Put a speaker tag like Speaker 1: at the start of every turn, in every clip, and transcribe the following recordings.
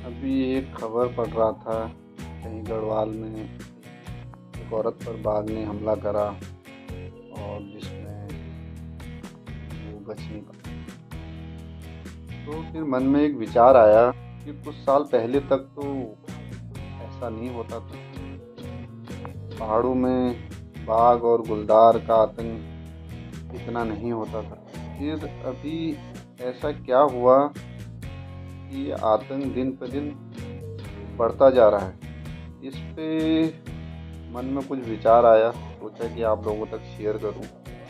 Speaker 1: अभी एक खबर पढ़ रहा था, कहीं गढ़वाल में एक औरत पर बाघ ने हमला करा और जिसमें वो बच नहीं पाई। तो फिर मन में एक विचार आया कि कुछ साल पहले तक तो ऐसा नहीं होता था। पहाड़ों में बाघ और गुलदार का आतंक इतना नहीं होता था। फिर अभी ऐसा क्या हुआ कि आतंक दिन पर दिन बढ़ता जा रहा है। इस पे मन में कुछ विचार आया, सोचा कि आप लोगों तक शेयर करूं।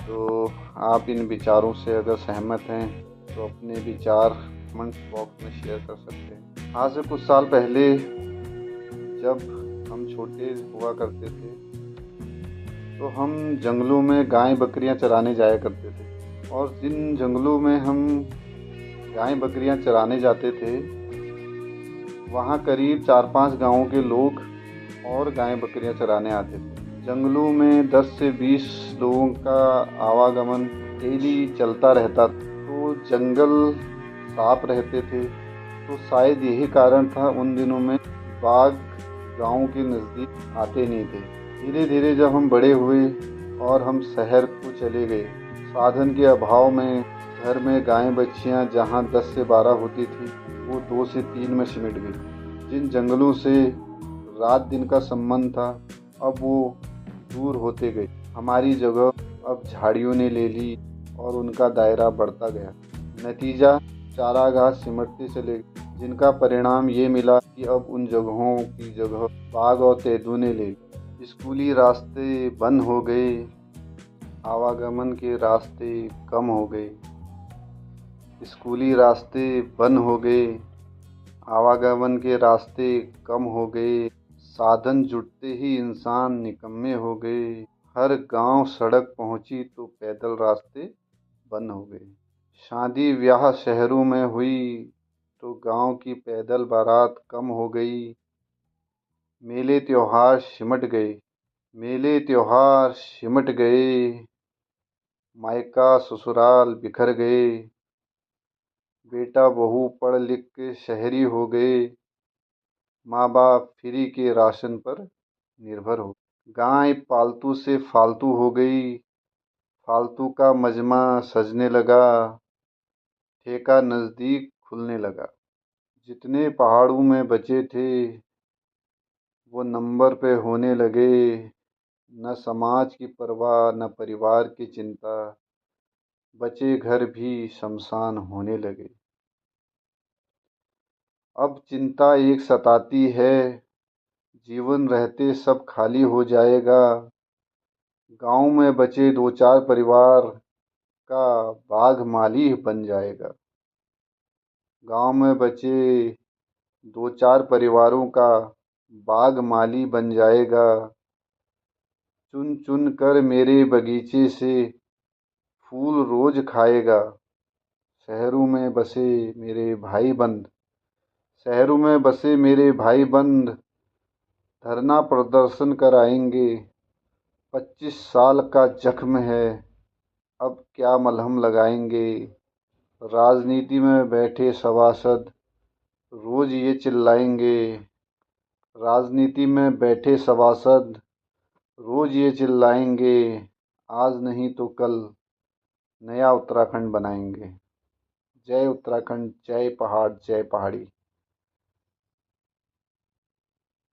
Speaker 1: तो आप इन विचारों से अगर सहमत हैं तो अपने विचार कमेंट बॉक्स में शेयर कर सकते हैं। आज से कुछ साल पहले जब हम छोटे हुआ करते थे तो हम जंगलों में गाय बकरियां चराने जाया करते थे, और जिन जंगलों में हम गाय बकरियां चराने जाते थे वहाँ करीब 4-5 गांवों के लोग और गाय बकरियां चराने आते थे। जंगलों में 10 से 20 लोगों का आवागमन डेली चलता रहता, तो जंगल साफ रहते थे। तो शायद यही कारण था उन दिनों में बाघ गांव के नज़दीक आते नहीं थे। धीरे धीरे जब हम बड़े हुए और हम शहर को चले गए, साधन के अभाव में घर में गायें बच्चियां जहां 10 से 12 होती थी वो 2 से 3 में सिमट गई। जिन जंगलों से रात दिन का संबंध था अब वो दूर होते गए। हमारी जगह अब झाड़ियों ने ले ली और उनका दायरा बढ़ता गया। नतीजा चारागाह सिमटते चले गए, जिनका परिणाम ये मिला कि अब उन जगहों की जगह बाघ और तेंदुओं ने ले ली। स्कूली रास्ते बंद हो गए, आवागमन के रास्ते कम हो गए। स्कूली रास्ते बंद हो गए, आवागमन के रास्ते कम हो गए। साधन जुटते ही इंसान निकम्मे हो गए। हर गांव सड़क पहुंची तो पैदल रास्ते बंद हो गए। शादी ब्याह शहरों में हुई तो गांव की पैदल बारात कम हो गई। मेले त्योहार सिमट गए, मेले त्योहार सिमट गए। मायका ससुराल बिखर गए। बेटा बहू पढ़ लिख के शहरी हो गए। माँ बाप फ्री के राशन पर निर्भर हो। गाय पालतू से फालतू हो गई। फालतू का मजमा सजने लगा। ठेका नज़दीक खुलने लगा। जितने पहाड़ों में बचे थे वो नंबर पे होने लगे। न समाज की परवाह न परिवार की चिंता, बचे घर भी शमशान होने लगे। अब चिंता एक सताती है, जीवन रहते सब खाली हो जाएगा। गांव में बचे 2-4 परिवार का बाघ माली बन जाएगा। गांव में बचे 2-4 परिवारों का बाघ माली बन जाएगा। चुन चुन कर मेरे बगीचे से फूल रोज खाएगा। शहरों में बसे मेरे भाई बंद, शहरों में बसे मेरे भाई बंद धरना प्रदर्शन कराएंगे। 25 साल का जख्म है, अब क्या मलहम लगाएंगे। राजनीति में बैठे सभासद रोज ये चिल्लाएंगे। राजनीति में बैठे सभासद रोज ये चिल्लाएंगे, आज नहीं तो कल नया उत्तराखंड बनाएंगे। जय उत्तराखंड, जय पहाड़, जय पहाड़ी।